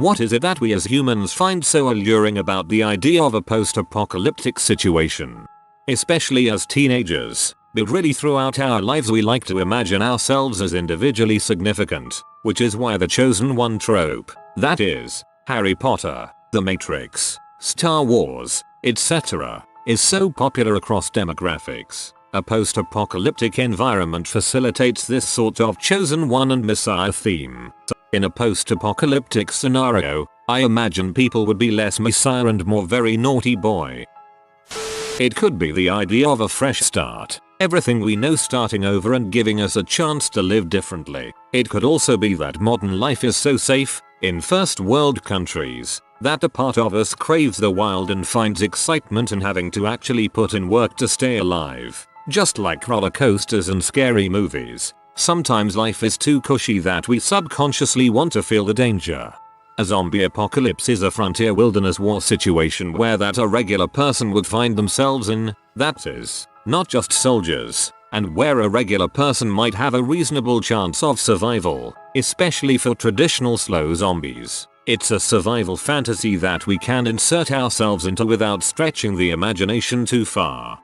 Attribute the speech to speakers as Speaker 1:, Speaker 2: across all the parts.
Speaker 1: What is it that we as humans find so alluring about the idea of a post-apocalyptic situation? Especially as teenagers, but really throughout our lives we like to imagine ourselves as individually significant, which is why the chosen one trope, that is, Harry Potter, The Matrix, Star Wars, etc., is so popular across demographics. A post-apocalyptic environment facilitates this sort of chosen one and messiah theme. In a post-apocalyptic scenario, I imagine people would be less messiah and more very naughty boy. It could be the idea of a fresh start, everything we know starting over and giving us a chance to live differently. It could also be that modern life is so safe, in first world countries, that a part of us craves the wild and finds excitement in having to actually put in work to stay alive. Just like roller coasters and scary movies, sometimes life is too cushy that we subconsciously want to feel the danger. A zombie apocalypse is a frontier wilderness war situation where that a regular person would find themselves in, that is, not just soldiers, and where a regular person might have a reasonable chance of survival, especially for traditional slow zombies. It's a survival fantasy that we can insert ourselves into without stretching the imagination too far.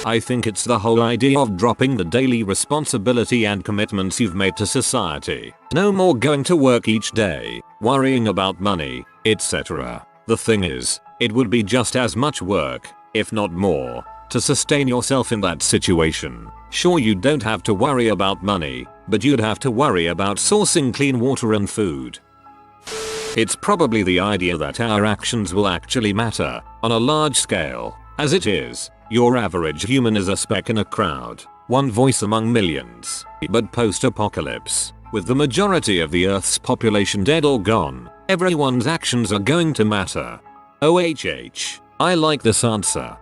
Speaker 1: I think it's the whole idea of dropping the daily responsibility and commitments you've made to society. No more going to work each day, worrying about money, etc. The thing is, it would be just as much work, if not more, to sustain yourself in that situation. Sure, you don't have to worry about money, but you'd have to worry about sourcing clean water and food. It's probably the idea that our actions will actually matter on a large scale. As it is, your average human is a speck in a crowd, one voice among millions. But post-apocalypse, with the majority of the Earth's population dead or gone, everyone's actions are going to matter. OHH, I like this answer.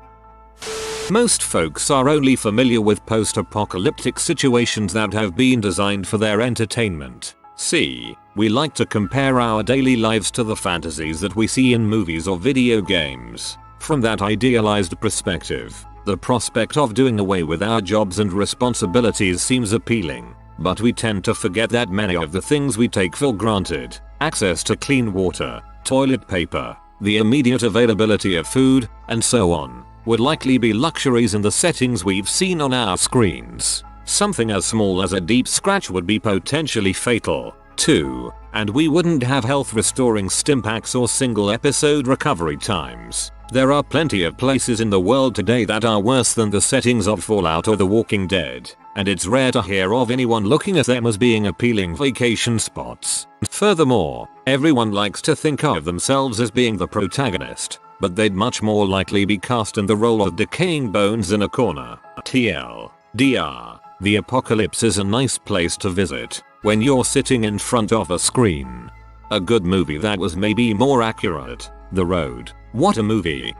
Speaker 1: Most folks are only familiar with post-apocalyptic situations that have been designed for their entertainment. See, we like to compare our daily lives to the fantasies that we see in movies or video games. From that idealized perspective, the prospect of doing away with our jobs and responsibilities seems appealing, but we tend to forget that many of the things we take for granted, access to clean water, toilet paper, the immediate availability of food, and so on, would likely be luxuries in the settings we've seen on our screens. Something as small as a deep scratch would be potentially fatal, too, and we wouldn't have health restoring stim packs or single episode recovery times. There are plenty of places in the world today that are worse than the settings of Fallout or The Walking Dead, and it's rare to hear of anyone looking at them as being appealing vacation spots. Furthermore, everyone likes to think of themselves as being the protagonist, but they'd much more likely be cast in the role of decaying bones in a corner. TLDR, the apocalypse is a nice place to visit when you're sitting in front of a screen. A good movie that was maybe more accurate. The Road. What a movie.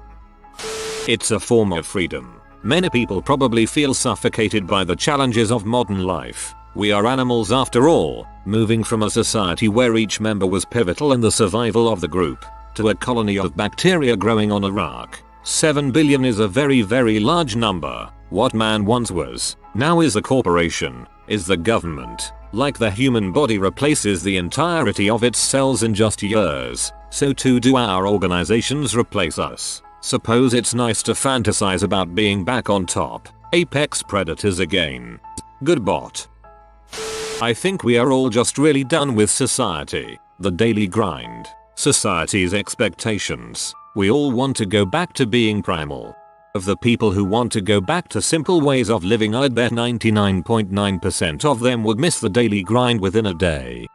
Speaker 1: It's a form of freedom. Many people probably feel suffocated by the challenges of modern life. We are animals after all, moving from a society where each member was pivotal in the survival of the group, to a colony of bacteria growing on a rock. 7 billion is a very large number. What man once was, now is a corporation, is the government. Like the human body replaces the entirety of its cells in just years, so too do our organizations replace us. Suppose it's nice to fantasize about being back on top, apex predators again. Good bot. I think we are all just really done with society, the daily grind, society's expectations. We all want to go back to being primal. Of the people who want to go back to simple ways of living, I'd bet 99.9% of them would miss the daily grind within a day.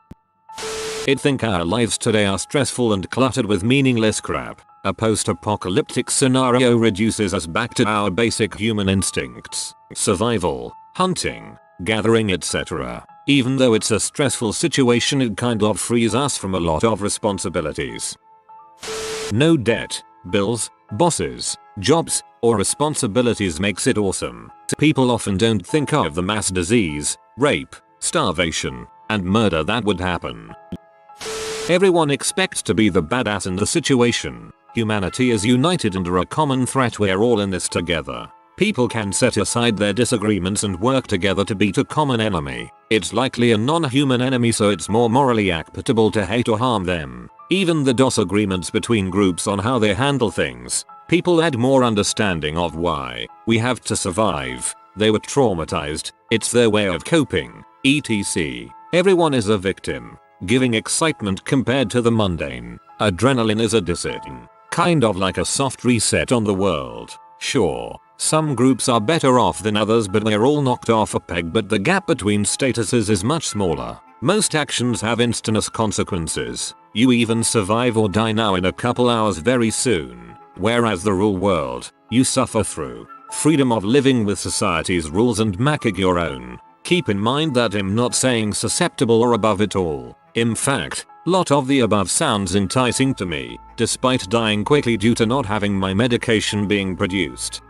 Speaker 1: I'd think our lives today are stressful and cluttered with meaningless crap. A post-apocalyptic scenario reduces us back to our basic human instincts: survival, hunting, gathering, etc. Even though it's a stressful situation, it kind of frees us from a lot of responsibilities. No debt, bills, bosses, jobs, or responsibilities makes it awesome. People often don't think of the mass disease, rape, starvation, and murder that would happen. Everyone expects to be the badass in the situation. Humanity is united under a common threat. We're all in this together. People can set aside their disagreements and work together to beat a common enemy. It's likely a non-human enemy, so it's more morally acceptable to hate or harm them. Even the disagreements between groups on how they handle things, people add more understanding of why we have to survive. They were traumatized, it's their way of coping, etc. Everyone is a victim, giving excitement compared to the mundane. Adrenaline is a discipline, kind of like a soft reset on the world. Sure, some groups are better off than others, but they're all knocked off a peg, but the gap between statuses is much smaller. Most actions have instantaneous consequences. You even survive or die now in a couple hours very soon. Whereas the real world, you suffer through freedom of living with society's rules and making your own. Keep in mind that I'm not saying susceptible or above it all. In fact, lot of the above sounds enticing to me, despite dying quickly due to not having my medication being produced.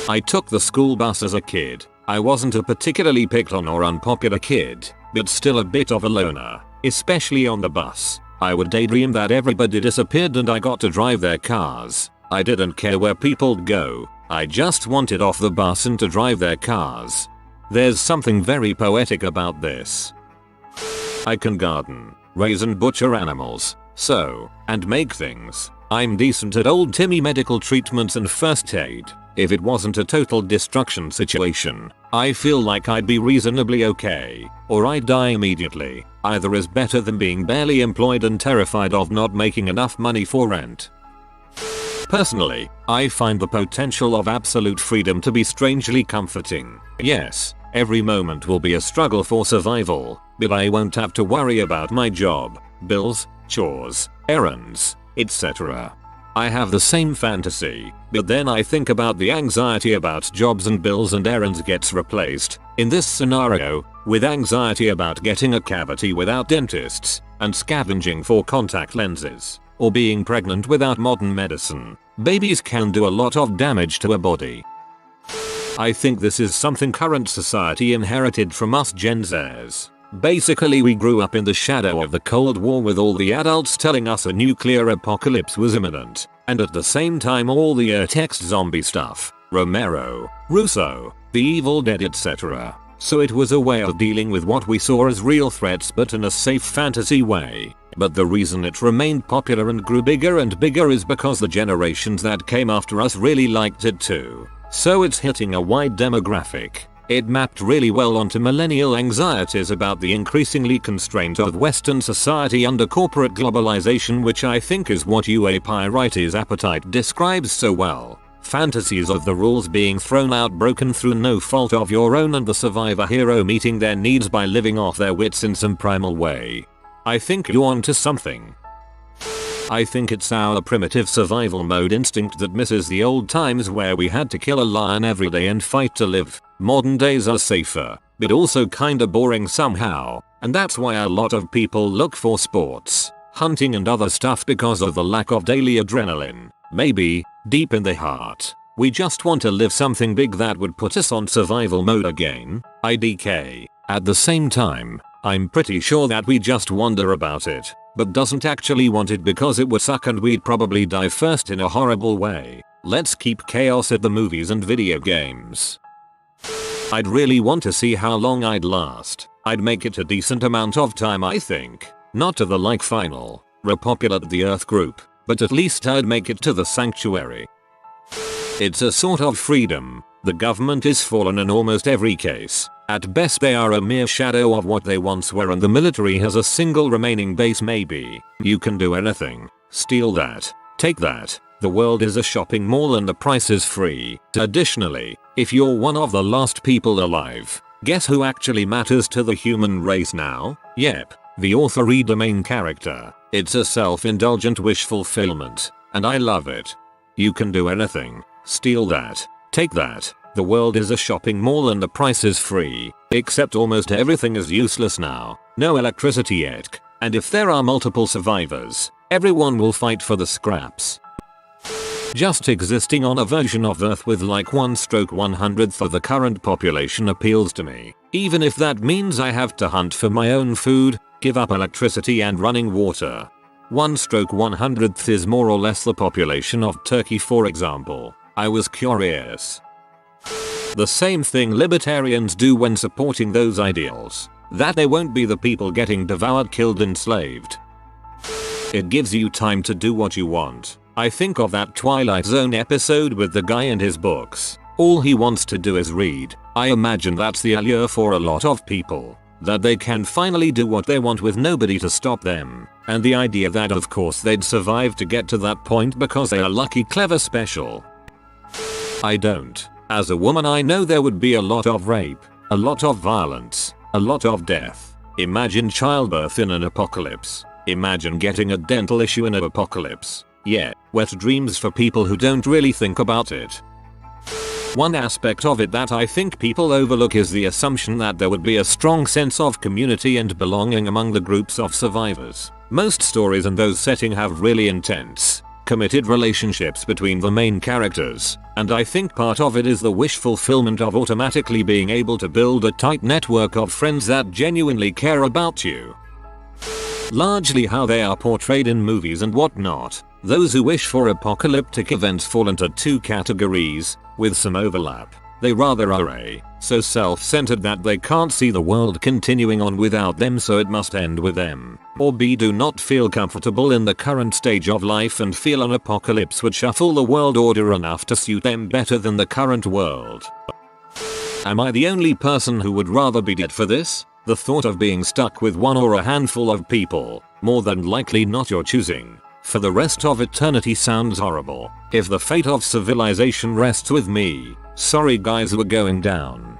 Speaker 1: I took the school bus as a kid. I wasn't a particularly picked on or unpopular kid, but still a bit of a loner, especially on the bus. I would daydream that everybody disappeared and I got to drive their cars. I didn't care where people'd go, I just wanted off the bus and to drive their cars. There's something very poetic about this. I can garden, raise and butcher animals, sew, and make things. I'm decent at old-timey medical treatments and first aid. If it wasn't a total destruction situation, I feel like I'd be reasonably okay, or I'd die immediately. Either is better than being barely employed and terrified of not making enough money for rent. Personally, I find the potential of absolute freedom to be strangely comforting. Yes, every moment will be a struggle for survival, but I won't have to worry about my job, bills, chores, errands, etc. I have the same fantasy, but then I think about the anxiety about jobs and bills and errands gets replaced, in this scenario, with anxiety about getting a cavity without dentists, and scavenging for contact lenses, or being pregnant without modern medicine. Babies can do a lot of damage to a body. I think this is something current society inherited from us Gen Zers. Basically, we grew up in the shadow of the Cold War with all the adults telling us a nuclear apocalypse was imminent, and at the same time all the text zombie stuff, Romero, Russo, The Evil Dead etc. So it was a way of dealing with what we saw as real threats but in a safe fantasy way. But the reason it remained popular and grew bigger and bigger is because the generations that came after us really liked it too. So it's hitting a wide demographic. It mapped really well onto millennial anxieties about the increasingly constraint of Western society under corporate globalization, which I think is what UA Pyrites' appetite describes so well. Fantasies of the rules being thrown out, broken through no fault of your own, and the survivor hero meeting their needs by living off their wits in some primal way. I think you're onto something. I think it's our primitive survival mode instinct that misses the old times where we had to kill a lion every day and fight to live. Modern days are safer, but also kinda boring somehow, and that's why a lot of people look for sports, hunting and other stuff because of the lack of daily adrenaline. Maybe, deep in the heart, we just want to live something big that would put us on survival mode again. IDK. At the same time, I'm pretty sure that we just wonder about it, but doesn't actually want it because it would suck and we'd probably die first in a horrible way. Let's keep chaos at the movies and video games. I'd really want to see how long I'd last. I'd make it a decent amount of time, I think. Not to the final, repopulate the Earth group, but at least I'd make it to the sanctuary. It's a sort of freedom. The government is fallen in almost every case. At best they are a mere shadow of what they once were, and the military has a single remaining base maybe. You can do anything. Steal that. Take that. The world is a shopping mall and the price is free. Additionally, if you're one of the last people alive, guess who actually matters to the human race now? Yep, the author read the main character. It's a self-indulgent wish fulfillment, and I love it. You can do anything. Steal that. Take that. The world is a shopping mall and the price is free, except almost everything is useless now. No electricity yet, and if there are multiple survivors, everyone will fight for the scraps. Just existing on a version of Earth with like 1/100th of the current population appeals to me, even if that means I have to hunt for my own food, give up electricity and running water. 1/100th is more or less the population of Turkey, for example. I was curious. The same thing libertarians do when supporting those ideals. That they won't be the people getting devoured, killed, enslaved. It gives you time to do what you want. I think of that Twilight Zone episode with the guy and his books. All he wants to do is read. I imagine that's the allure for a lot of people. That they can finally do what they want with nobody to stop them. And the idea that of course they'd survive to get to that point because they are lucky, clever, special. I don't. As a woman, I know there would be a lot of rape, a lot of violence, a lot of death. Imagine childbirth in an apocalypse. Imagine getting a dental issue in an apocalypse. Yeah, wet dreams for people who don't really think about it. One aspect of it that I think people overlook is the assumption that there would be a strong sense of community and belonging among the groups of survivors. Most stories in those settings have really intense, committed relationships between the main characters, and I think part of it is the wish fulfillment of automatically being able to build a tight network of friends that genuinely care about you. Largely how they are portrayed in movies and whatnot. Those who wish for apocalyptic events fall into two categories, with some overlap. They rather are so self-centered that they can't see the world continuing on without them, so it must end with them. Or B, do not feel comfortable in the current stage of life and feel an apocalypse would shuffle the world order enough to suit them better than the current world. Am I the only person who would rather be dead for this? The thought of being stuck with one or a handful of people, more than likely not your choosing, for the rest of eternity sounds horrible. If the fate of civilization rests with me, sorry guys, we're going down.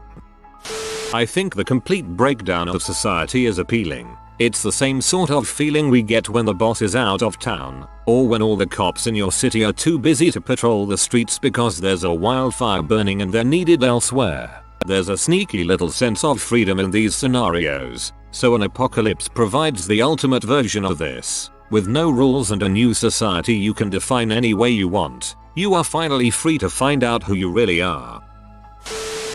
Speaker 1: I think the complete breakdown of society is appealing. It's the same sort of feeling we get when the boss is out of town, or when all the cops in your city are too busy to patrol the streets because there's a wildfire burning and they're needed elsewhere. There's a sneaky little sense of freedom in these scenarios, so an apocalypse provides the ultimate version of this. With no rules and a new society you can define any way you want, you are finally free to find out who you really are.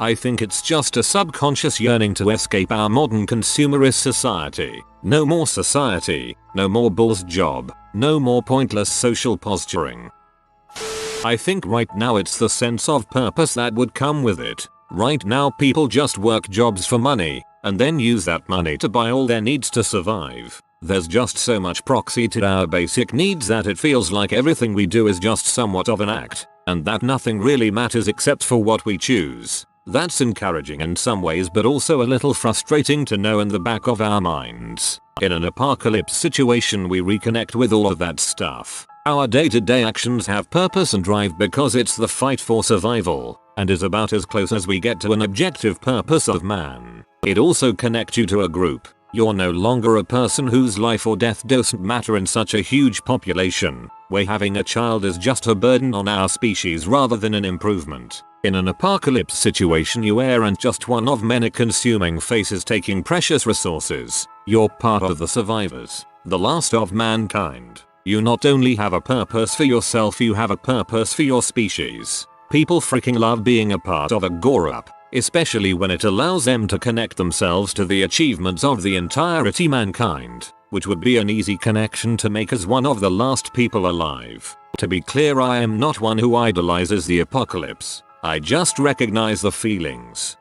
Speaker 1: I think it's just a subconscious yearning to escape our modern consumerist society. No more society, no more bull's job, no more pointless social posturing. I think right now it's the sense of purpose that would come with it. Right now people just work jobs for money, and then use that money to buy all their needs to survive. There's just so much proxy to our basic needs that it feels like everything we do is just somewhat of an act, and that nothing really matters except for what we choose. That's encouraging in some ways, but also a little frustrating to know in the back of our minds. In an apocalypse situation we reconnect with all of that stuff. Our day-to-day actions have purpose and drive because it's the fight for survival, and is about as close as we get to an objective purpose of man. It also connects you to a group. You're no longer a person whose life or death doesn't matter in such a huge population, where having a child is just a burden on our species rather than an improvement. In an apocalypse situation you aren't just one of many consuming faces taking precious resources. You're part of the survivors, the last of mankind. You not only have a purpose for yourself, you have a purpose for your species. People freaking love being a part of a gore-up, especially when it allows them to connect themselves to the achievements of the entirety mankind, which would be an easy connection to make as one of the last people alive. To be clear, I am not one who idolizes the apocalypse. I just recognize the feelings.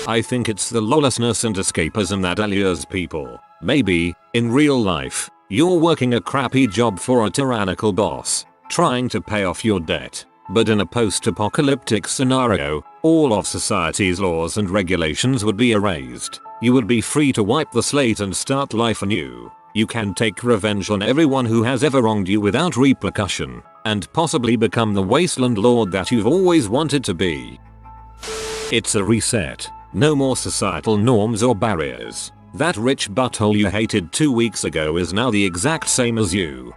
Speaker 1: I think it's the lawlessness and escapism that allures people. Maybe, in real life, you're working a crappy job for a tyrannical boss, trying to pay off your debt. But in a post-apocalyptic scenario, all of society's laws and regulations would be erased. You would be free to wipe the slate and start life anew. You can take revenge on everyone who has ever wronged you without repercussion, and possibly become the wasteland lord that you've always wanted to be. It's a reset. No more societal norms or barriers. That rich butthole you hated 2 weeks ago is now the exact same as you.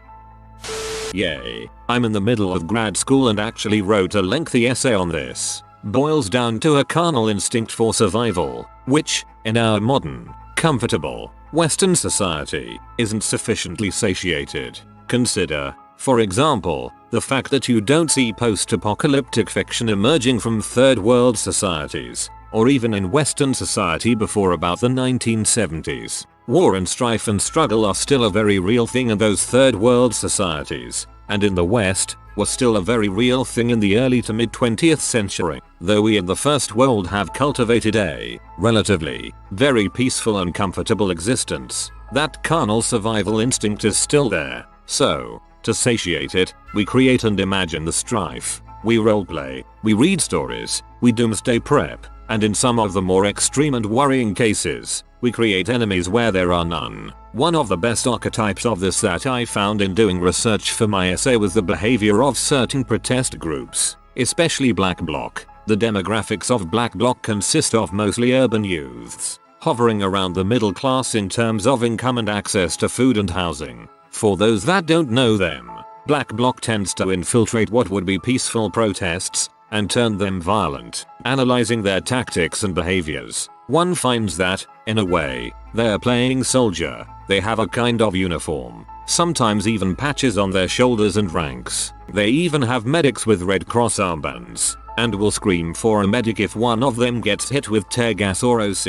Speaker 1: Yay. I'm in the middle of grad school and actually wrote a lengthy essay on this. Boils down to a carnal instinct for survival, which, in our modern, comfortable, Western society, isn't sufficiently satiated. Consider, for example, the fact that you don't see post-apocalyptic fiction emerging from third world societies, or even in Western society before about the 1970s. War and strife and struggle are still a very real thing in those third world societies, and in the West, was still a very real thing in the early to mid 20th century, though we in the first world have cultivated a, relatively, very peaceful and comfortable existence, that carnal survival instinct is still there. So, to satiate it, we create and imagine the strife. We roleplay, we read stories, we doomsday prep, and in some of the more extreme and worrying cases, we create enemies where there are none. One of the best archetypes of this that I found in doing research for my essay was the behavior of certain protest groups, especially Black Bloc. The demographics of Black Bloc consist of mostly urban youths, hovering around the middle class in terms of income and access to food and housing. For those that don't know them, Black Bloc tends to infiltrate what would be peaceful protests and turn them violent. Analyzing their tactics and behaviors, one finds that, in a way, they're playing soldier. They have a kind of uniform, sometimes even patches on their shoulders and ranks. They even have medics with Red Cross armbands, and will scream for a medic if one of them gets hit with tear gas or OC.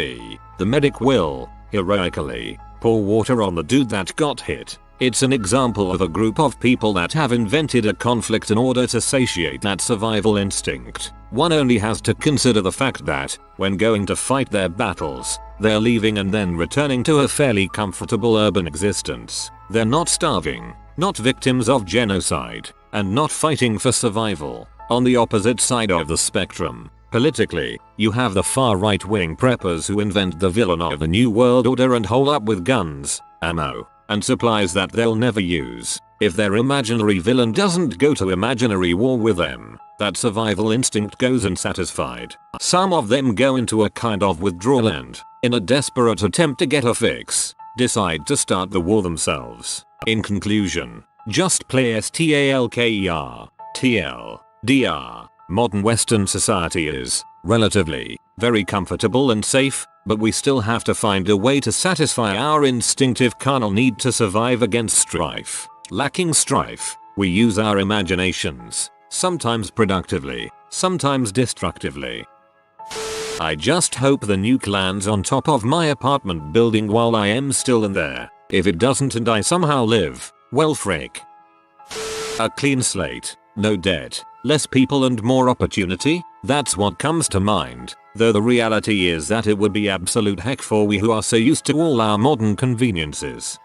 Speaker 1: The medic will, heroically, pour water on the dude that got hit. It's an example of a group of people that have invented a conflict in order to satiate that survival instinct. One only has to consider the fact that, when going to fight their battles, they're leaving and then returning to a fairly comfortable urban existence. They're not starving, not victims of genocide, and not fighting for survival. On the opposite side of the spectrum, politically, you have the far right-wing preppers who invent the villain of the New World Order and hole up with guns, ammo, and supplies that they'll never use. If their imaginary villain doesn't go to imaginary war with them, that survival instinct goes unsatisfied. Some of them go into a kind of withdrawal and, in a desperate attempt to get a fix, decide to start the war themselves. In conclusion, just play STALKER, TLDR. Modern Western society is, relatively, very comfortable and safe, but we still have to find a way to satisfy our instinctive carnal need to survive against strife. Lacking strife, we use our imaginations, sometimes productively, sometimes destructively. I just hope the nuke lands on top of my apartment building while I am still in there. If it doesn't and I somehow live, well frick. A clean slate, no debt, less people and more opportunity? That's what comes to mind, though the reality is that it would be absolute heck for we who are so used to all our modern conveniences.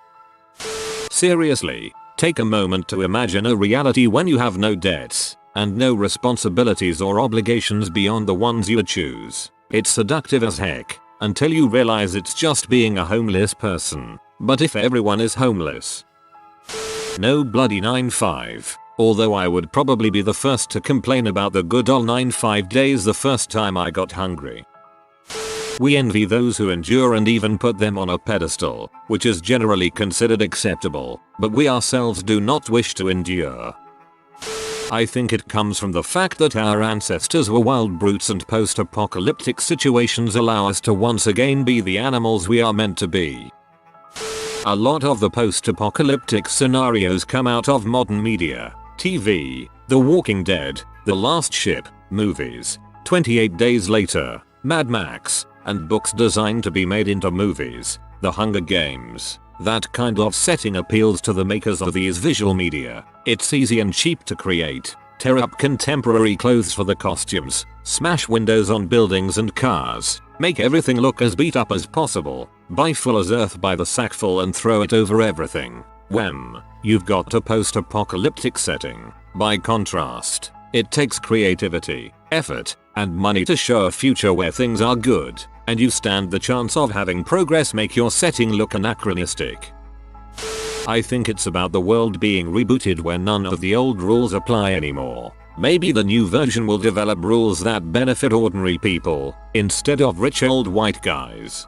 Speaker 1: Seriously, take a moment to imagine a reality when you have no debts, and no responsibilities or obligations beyond the ones you choose. It's seductive as heck, until you realize it's just being a homeless person. But if everyone is homeless? No bloody 9-5. Although I would probably be the first to complain about the good old 9-5 days the first time I got hungry. We envy those who endure and even put them on a pedestal, which is generally considered acceptable, but we ourselves do not wish to endure. I think it comes from the fact that our ancestors were wild brutes and post-apocalyptic situations allow us to once again be the animals we are meant to be. A lot of the post-apocalyptic scenarios come out of modern media. TV, The Walking Dead, The Last Ship, movies, 28 Days Later, Mad Max, and books designed to be made into movies, The Hunger Games. That kind of setting appeals to the makers of these visual media. It's easy and cheap to create. Tear up contemporary clothes for the costumes, smash windows on buildings and cars, make everything look as beat up as possible, buy Fuller's Earth by the sackful and throw it over everything. Wham! You've got a post-apocalyptic setting. By contrast, it takes creativity, effort, and money to show a future where things are good, and you stand the chance of having progress make your setting look anachronistic. I think it's about the world being rebooted where none of the old rules apply anymore. Maybe the new version will develop rules that benefit ordinary people, instead of rich old white guys.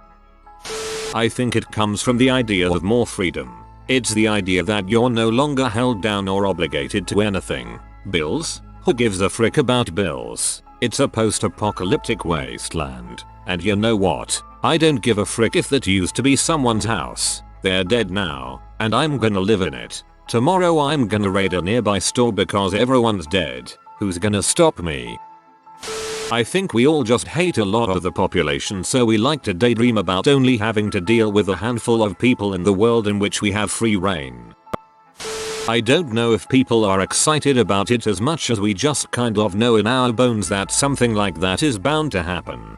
Speaker 1: I think it comes from the idea of more freedom. It's the idea that you're no longer held down or obligated to anything. Bills? Who gives a frick about bills? It's a post-apocalyptic wasteland. And you know what? I don't give a frick if that used to be someone's house. They're dead now, and I'm gonna live in it. Tomorrow I'm gonna raid a nearby store because everyone's dead. Who's gonna stop me? I think we all just hate a lot of the population, so we like to daydream about only having to deal with a handful of people in the world in which we have free reign. I don't know if people are excited about it as much as we just kind of know in our bones that something like that is bound to happen.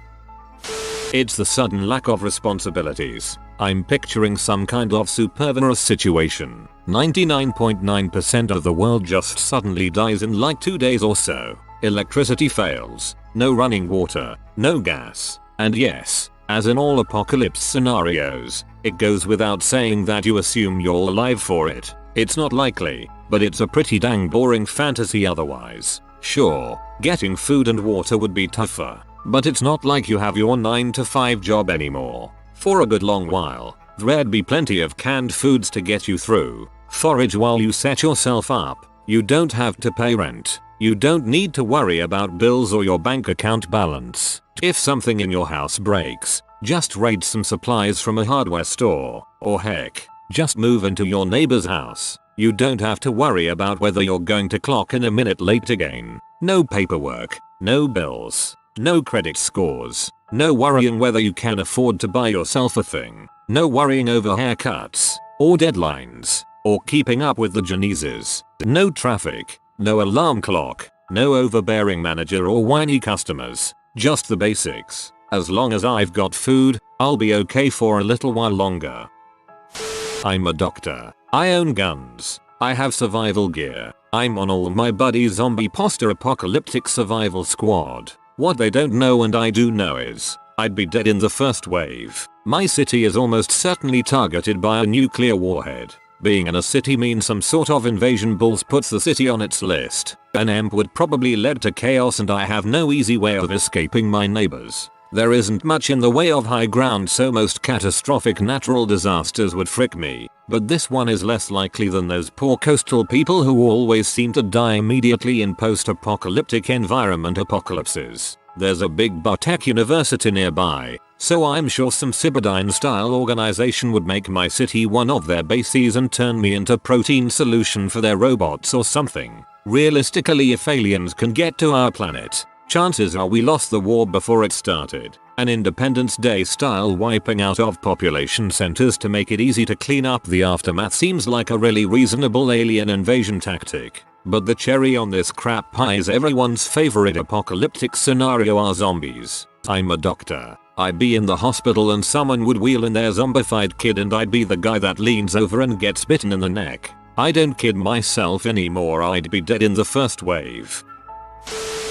Speaker 1: It's the sudden lack of responsibilities. I'm picturing some kind of supervirus situation. 99.9% of the world just suddenly dies in like 2 days or so. Electricity fails. No running water. No gas. And yes, as in all apocalypse scenarios, it goes without saying that you assume you're alive for it. It's not likely, but it's a pretty dang boring fantasy otherwise. Sure, getting food and water would be tougher, but it's not like you have your 9 to 5 job anymore. For a good long while, there'd be plenty of canned foods to get you through. Forage while you set yourself up. You don't have to pay rent. You don't need to worry about bills or your bank account balance. If something in your house breaks, just raid some supplies from a hardware store, or heck, just move into your neighbor's house. You don't have to worry about whether you're going to clock in a minute late again. No paperwork, no bills, no credit scores, no worrying whether you can afford to buy yourself a thing, no worrying over haircuts, or deadlines, or keeping up with the Joneses, no traffic, no alarm clock, no overbearing manager or whiny customers, just the basics. As long as I've got food, I'll be okay for a little while longer. I'm a doctor. I own guns. I have survival gear. I'm on all my buddies' zombie post-apocalyptic survival squad. What they don't know and I do know is, I'd be dead in the first wave. My city is almost certainly targeted by a nuclear warhead. Being in a city means some sort of invasion bulls puts the city on its list. An EMP would probably lead to chaos and I have no easy way of escaping my neighbors. There isn't much in the way of high ground, so most catastrophic natural disasters would frick me, but this one is less likely than those poor coastal people who always seem to die immediately in post-apocalyptic environment apocalypses. There's a big tech university nearby, so I'm sure some Cyberdyne-style organization would make my city one of their bases and turn me into protein solution for their robots or something. Realistically, if aliens can get to our planet, chances are we lost the war before it started. An Independence Day style wiping out of population centers to make it easy to clean up the aftermath seems like a really reasonable alien invasion tactic. But the cherry on this crap pie is everyone's favorite apocalyptic scenario are zombies. I'm a doctor. I'd be in the hospital and someone would wheel in their zombified kid and I'd be the guy that leans over and gets bitten in the neck. I don't kid myself anymore, I'd be dead in the first wave.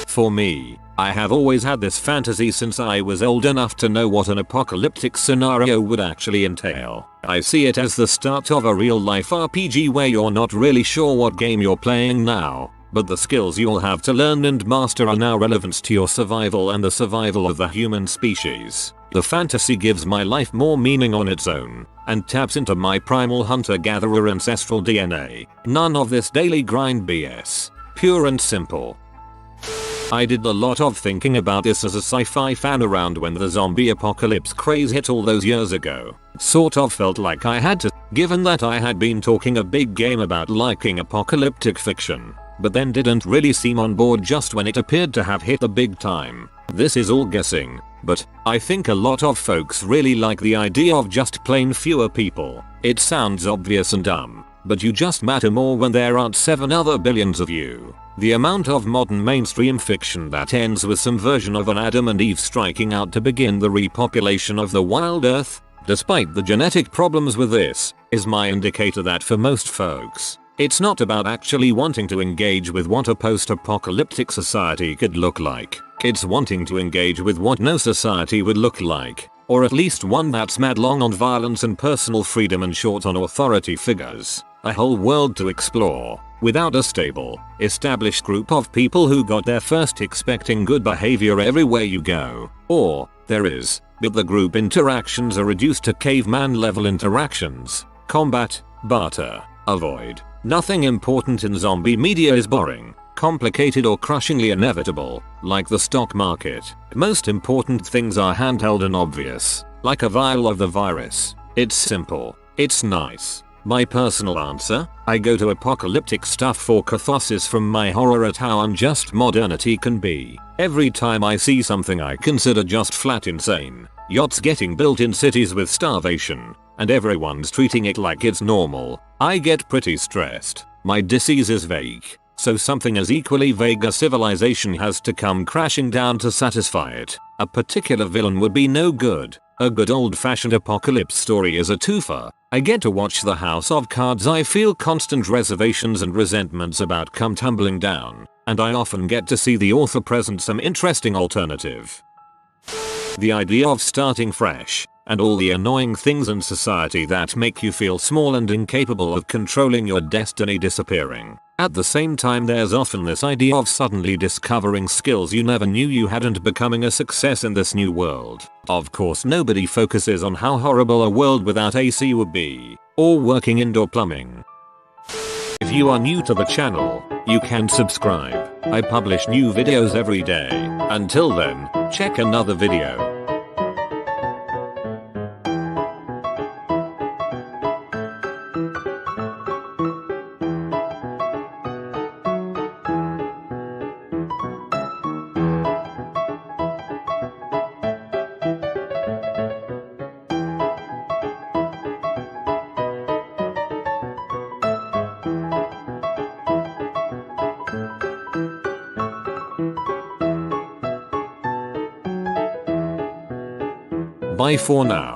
Speaker 1: For me, I have always had this fantasy since I was old enough to know what an apocalyptic scenario would actually entail. I see it as the start of a real-life RPG where you're not really sure what game you're playing now, but the skills you'll have to learn and master are now relevant to your survival and the survival of the human species. The fantasy gives my life more meaning on its own, and taps into my primal hunter-gatherer ancestral DNA. None of this daily grind BS. Pure and simple. I did a lot of thinking about this as a sci-fi fan around when the zombie apocalypse craze hit all those years ago. Sort of felt like I had to, given that I had been talking a big game about liking apocalyptic fiction, but then didn't really seem on board just when it appeared to have hit the big time. This is all guessing, but I think a lot of folks really like the idea of just plain fewer people. It sounds obvious and dumb, but you just matter more when there aren't 7 other billions of you. The amount of modern mainstream fiction that ends with some version of an Adam and Eve striking out to begin the repopulation of the wild earth, despite the genetic problems with this, is my indicator that for most folks, it's not about actually wanting to engage with what a post-apocalyptic society could look like. It's wanting to engage with what no society would look like, or at least one that's mad long on violence and personal freedom and short on authority figures. A whole world to explore, without a stable, established group of people who got there first expecting good behavior everywhere you go. Or, there is, but the group interactions are reduced to caveman level interactions. Combat, barter, avoid. Nothing important in zombie media is boring, complicated or crushingly inevitable, like the stock market. Most important things are handheld and obvious, like a vial of the virus. It's simple. It's nice. My personal answer? I go to apocalyptic stuff for catharsis from my horror at how unjust modernity can be. Every time I see something I consider just flat insane, yachts getting built in cities with starvation, and everyone's treating it like it's normal, I get pretty stressed. My disease is vague, so something as equally vague as civilization has to come crashing down to satisfy it. A particular villain would be no good. A good old-fashioned apocalypse story is a twofer. I get to watch the house of cards I feel constant reservations and resentments about come tumbling down, and I often get to see the author present some interesting alternative. The idea of starting fresh, and all the annoying things in society that make you feel small and incapable of controlling your destiny disappearing. At the same time, there's often this idea of suddenly discovering skills you never knew you had and becoming a success in this new world. Of course, nobody focuses on how horrible a world without AC would be, or working indoor plumbing. If you are new to the channel, you can subscribe. I publish new videos every day. Until then, check another video. Bye for now.